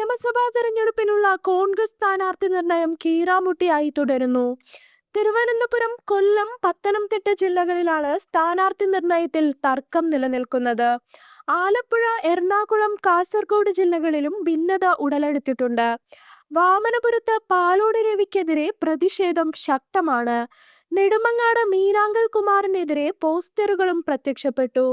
നിയമസഭാ തെരഞ്ഞെടുപ്പിനുള്ള കോൺഗ്രസ് സ്ഥാനാർത്ഥി നിർണയം കീറാമുട്ടിയായി തുടരുന്നു. തിരുവനന്തപുരം, കൊല്ലം, പത്തനംതിട്ട ജില്ലകളിലാണ് സ്ഥാനാർത്ഥി നിർണയത്തിൽ തർക്കം നിലനിൽക്കുന്നത്. ആലപ്പുഴ, എറണാകുളം, കാസർഗോഡ് ജില്ലകളിലും ഭിന്നത ഉടലെടുത്തിട്ടുണ്ട്. വാമനപുരത്ത് പാലോട് രവിക്കെതിരെ പ്രതിഷേധം ശക്തമാണ്. നെടുമങ്ങാട് മീരാങ്കൽ കുമാറിനെതിരെ പോസ്റ്ററുകളും പ്രത്യക്ഷപ്പെട്ടു.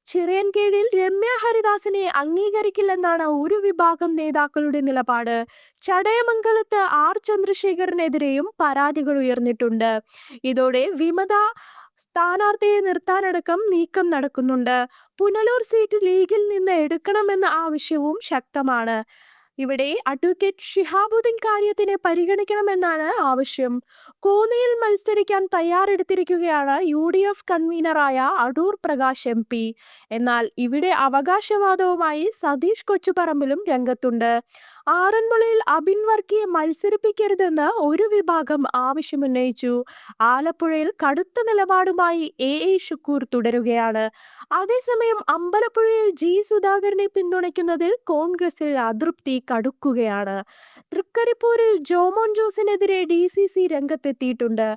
ചിറയൻകീഴിൽ രമ്യ ഹരിദാസിനെ അംഗീകരിക്കില്ലെന്നാണ് ഒരു വിഭാഗം നേതാക്കളുടെ നിലപാട്. ചടയമംഗലത്ത് ആർ ചന്ദ്രശേഖരനെതിരെയും പരാതികൾ ഉയർന്നിട്ടുണ്ട്. ഇതോടെ വിമത സ്ഥാനാർത്ഥിയെ നിർത്താനടക്കം നീക്കം നടക്കുന്നുണ്ട്. പുനലൂർ സീറ്റ് ലീഗിൽ നിന്ന് എടുക്കണമെന്ന ആവശ്യവും ശക്തമാണ്. ഇവിടെ അഡ്വക്കേറ്റ് ഷിഹാബുദ്ദീൻ കാര്യത്തിനെ പരിഗണിക്കണമെന്നാണ് ആവശ്യം. കോന്നിയിൽ മത്സരിക്കാൻ തയ്യാറെടുത്തിരിക്കുകയാണ് UDF കൺവീനറായ അടൂർ പ്രകാശ് MP. എന്നാൽ ഇവിടെ അവകാശവാദവുമായി സതീഷ് കൊച്ചുപറമ്പിലും രംഗത്തുണ്ട്. ആറന്മുളയിൽ അബിൻ വർക്കിയെ മത്സരിപ്പിക്കരുതെന്ന് ഒരു വിഭാഗം ആവശ്യമുന്നയിച്ചു. ആലപ്പുഴയിൽ കടുത്ത നിലപാടുമായി AA ഷുക്കൂർ തുടരുകയാണ്. അതേസമയം അമ്പലപ്പുഴയിൽ സുധാകരനെ പിന്തുണയ്ക്കുന്നതിൽ കോൺഗ്രസിൽ അതൃപ്തി കടുക്കുകയാണ്. തൃക്കരിപ്പൂരിൽ ജോമോൻ ജോസിനെതിരെ DCC രംഗത്തെത്തിയിട്ടുണ്ട്.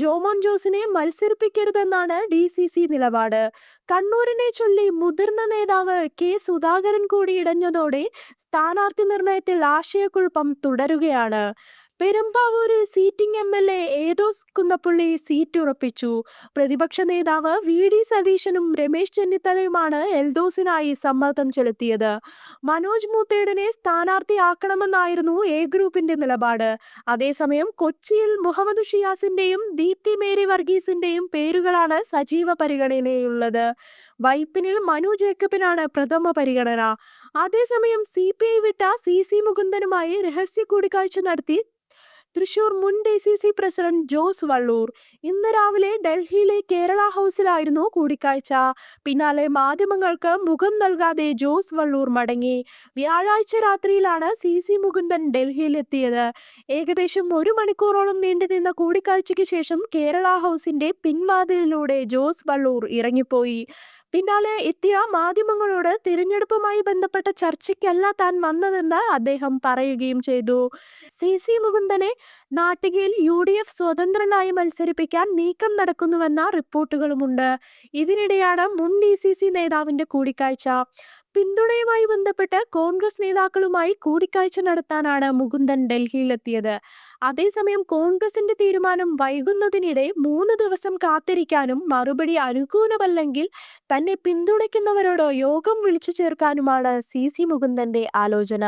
ജോമോൻ ജോസിനെ മത്സരിപ്പിക്കരുതെന്നാണ് DCC നിലപാട്. കണ്ണൂരിനെ ചൊല്ലി മുതിർന്ന നേതാവ് K സുധാകരൻ കൂടി ഇടഞ്ഞതോടെ സ്ഥാനാർത്ഥി നിർണയത്തിൽ ആശയക്കുഴപ്പം തുടരുകയാണ്. പെരുമ്പാവൂരിൽ സീറ്റിംഗ് MLA ഏദോസ് കുന്നപ്പള്ളി സീറ്റ് ഉറപ്പിച്ചു. പ്രതിപക്ഷ നേതാവ് VD സതീശനും രമേശ് ചെന്നിത്തലയുമാണ് എൽദോസിനായി സമ്മർദ്ദം ചെലുത്തിയത്. മനോജ് മൂത്തേടനെ സ്ഥാനാർത്ഥിയാക്കണമെന്നായിരുന്നു A ഗ്രൂപ്പിന്റെ നിലപാട്. അതേസമയം കൊച്ചിയിൽ മുഹമ്മദ് ഷിയാസിന്റെയും ദീപ്തി മേരി വർഗീസിന്റെയും പേരുകളാണ് സജീവ പരിഗണനയിലുള്ളത്. വൈപ്പിനിൽ മനു ജേക്കബിനാണ് പ്രഥമ പരിഗണന. അതേസമയം CPI വിട്ട CC മുകുന്ദനുമായി രഹസ്യ കൂടിക്കാഴ്ച നടത്തി തൃശൂർ മുൻ DCC പ്രസിഡന്റ് ജോസ് വള്ളൂർ. ഇന്ന് രാവിലെ ഡൽഹിയിലെ കേരള ഹൗസിലായിരുന്നു കൂടിക്കാഴ്ച. പിന്നാലെ മാധ്യമങ്ങൾക്ക് മുഖം നൽകാതെ ജോസ് വള്ളൂർ മടങ്ങി. വ്യാഴാഴ്ച രാത്രിയിലാണ് CC മുകുന്ദൻ ഡൽഹിയിലെത്തിയത്. ഏകദേശം 1 മണിക്കൂറോളം നീണ്ടുനിന്ന കൂടിക്കാഴ്ചയ്ക്ക് ശേഷം കേരള ഹൗസിന്റെ പിൻവാതിലിലൂടെ ജോസ് വള്ളൂർ ഇറങ്ങിപ്പോയി. പിന്നാലെ എത്തിയ മാധ്യമങ്ങളോട് തിരഞ്ഞെടുപ്പുമായി ബന്ധപ്പെട്ട ചർച്ചയ്ക്കല്ല താൻ വന്നതെന്ന് അദ്ദേഹം പറയുകയും ചെയ്തു. CC മുകുന്ദനെ നാട്ടികയിൽ UDF സ്വതന്ത്രനായി മത്സരിപ്പിക്കാൻ നീക്കം നടക്കുന്നുവെന്ന റിപ്പോർട്ടുകളുമുണ്ട്. ഇതിനിടെയാണ് മുൻ DCC നേതാവിന്റെ കൂടിക്കാഴ്ച. പിന്തുണയുമായി ബന്ധപ്പെട്ട് കോൺഗ്രസ് നേതാക്കളുമായി കൂടിക്കാഴ്ച നടത്താനാണ് മുകുന്ദൻ ഡൽഹിയിലെത്തിയത്. അതേസമയം കോൺഗ്രസിന്റെ തീരുമാനം വൈകുന്നതിനിടെ 3 ദിവസം കാത്തിരിക്കാനും മറുപടി അനുകൂലമല്ലെങ്കിൽ തന്നെ പിന്തുണയ്ക്കുന്നവരോട് യോഗം വിളിച്ചു ചേർക്കാനുമാണ് CC മുകുന്ദന്റെ ആലോചന.